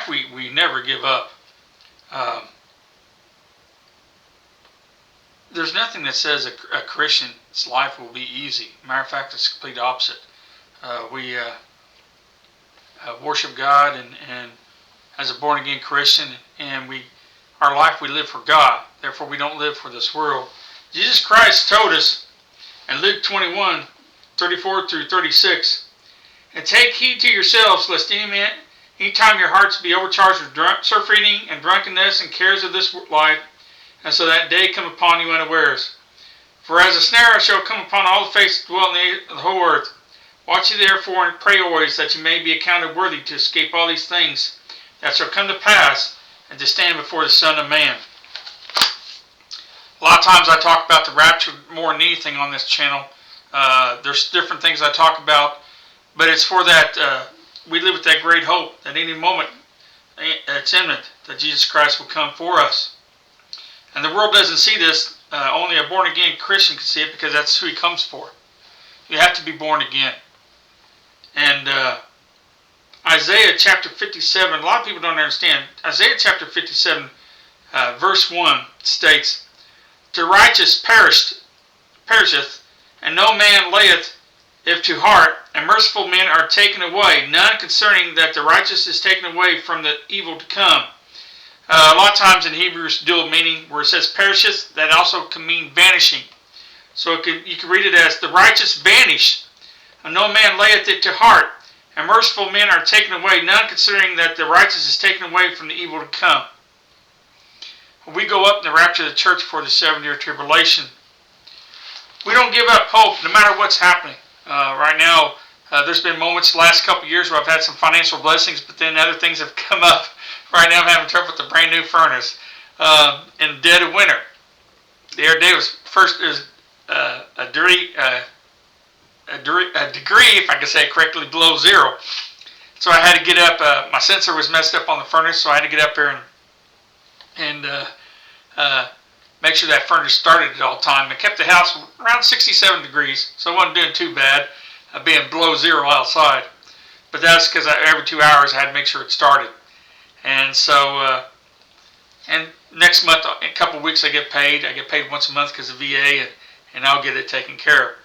life, we never give up. There's nothing that says a Christian's life will be easy. Matter of fact, it's the complete opposite. We worship God, and as a born-again Christian, and our life we live for God. Therefore, we don't live for this world. Jesus Christ told us in Luke 21:34 through 36, and take heed to yourselves, lest any time your hearts be overcharged with surfeiting and drunkenness and cares of this life, and so that day come upon you unawares. For as a snare shall come upon all the face that dwell in the whole earth. Watch ye therefore and pray always, that you may be accounted worthy to escape all these things that shall come to pass, and to stand before the Son of Man. A lot of times I talk about the rapture more than anything on this channel. There's different things I talk about, but it's for that we live with that great hope that any moment it's imminent that Jesus Christ will come for us. And the world doesn't see this. Only a born-again Christian can see it, because that's who he comes for. You have to be born again. And Isaiah chapter 57, a lot of people don't understand. Isaiah chapter 57, verse 1 states, the righteous perisheth, and no man layeth it to heart, and merciful men are taken away, none concerning that the righteous is taken away from the evil to come. A lot of times in Hebrews, dual meaning, where it says perisheth, that also can mean vanishing. So you can read it as the righteous vanish, and no man layeth it to heart, and merciful men are taken away, none considering that the righteous is taken away from the evil to come. When we go up in the rapture of the church for the 7-year tribulation, we don't give up hope no matter what's happening. Right now, there's been moments the last couple of years where I've had some financial blessings, but then other things have come up. Right now I'm having trouble with the brand new furnace in the dead of winter. The other day was a degree, if I can say it correctly, below zero. So I had to get up. My sensor was messed up on the furnace, so I had to get up there and make sure that furnace started at all time. It kept the house around 67 degrees, so I wasn't doing too bad, being below zero outside. But that's because every 2 hours I had to make sure it started. And so, and next month, in a couple of weeks, I get paid. I get paid once a month because of VA, and I'll get it taken care of.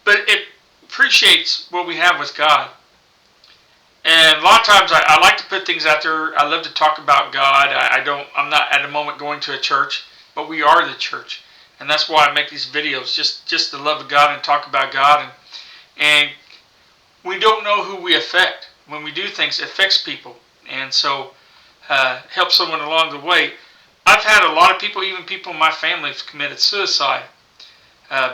But it appreciates what we have with God. And a lot of times I like to put things out there. I love to talk about God. I'm not at the moment going to a church, but we are the church. And that's why I make these videos, just the love of God and talk about God. And we don't know who we affect. When we do things, it affects people. And so help someone along the way. I've had a lot of people, even people in my family, have committed suicide.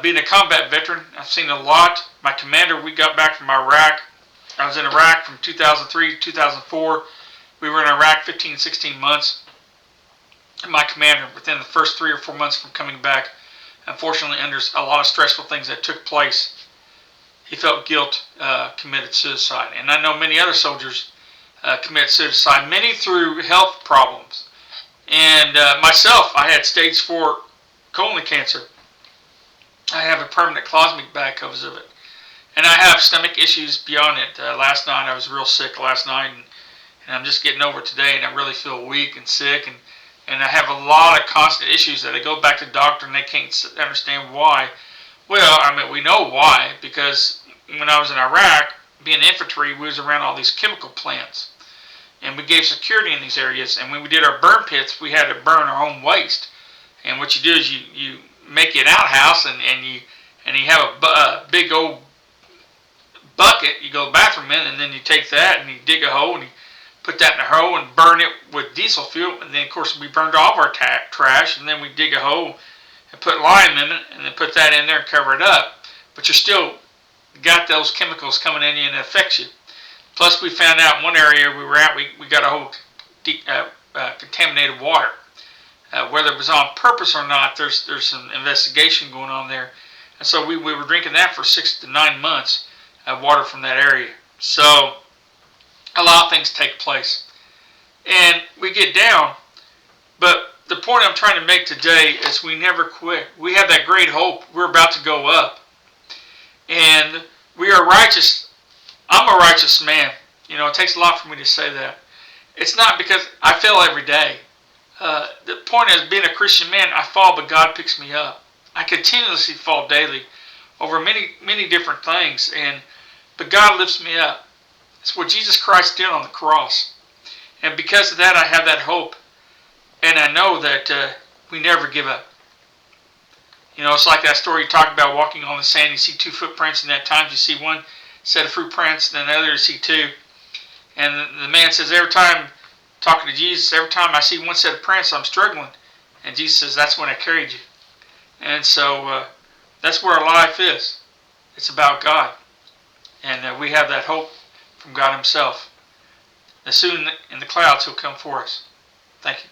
Being a combat veteran, I've seen a lot. My commander, we got back from Iraq. I was in Iraq from 2003 to 2004. We were in Iraq 15, 16 months. And my commander, within the first 3 or 4 months from coming back, unfortunately under a lot of stressful things that took place, he felt guilt, committed suicide. And I know many other soldiers commit suicide, many through health problems. And myself, I had stage 4 colon cancer. I have a permanent clostomy bag because of it. And I have stomach issues beyond it. Last night, I was real sick last night, and I'm just getting over it today, and I really feel weak and sick, and I have a lot of constant issues that I go back to the doctor, and they can't understand why. Well, I mean, we know why, because when I was in Iraq, being infantry, we was around all these chemical plants, and we gave security in these areas, and when we did our burn pits, we had to burn our own waste. And what you do is you make an outhouse, and you have a big old bucket, you go to the bathroom in, and then you take that and you dig a hole and you put that in a hole and burn it with diesel fuel. And then of course we burned all of our trash, and then we dig a hole and put lime in it and then put that in there and cover it up. But you're still got those chemicals coming in you, and it affects you. Plus we found out in one area we were at, we got a whole contaminated water. Whether it was on purpose or not, there's some investigation going on there. And so we were drinking that for 6 to 9 months. Water from that area. So a lot of things take place, and we get down, but the point I'm trying to make today is we never quit. We have that great hope. We're about to go up, and we are righteous. I'm a righteous man. You know, it takes a lot for me to say that. It's not because I fail every day. The point is, being a Christian man, I fall, but God picks me up. I continuously fall daily over many different things, but God lifts me up. It's what Jesus Christ did on the cross. And because of that, I have that hope. And I know that we never give up. You know, it's like that story you talked about, walking on the sand. You see 2 footprints, and at times you see one set of footprints, and then the other you see 2. And the man says, every time, talking to Jesus, every time I see one set of prints, I'm struggling. And Jesus says, that's when I carried you. And so that's where our life is. It's about God. And we have that hope from God Himself. And soon in the clouds He'll come for us. Thank you.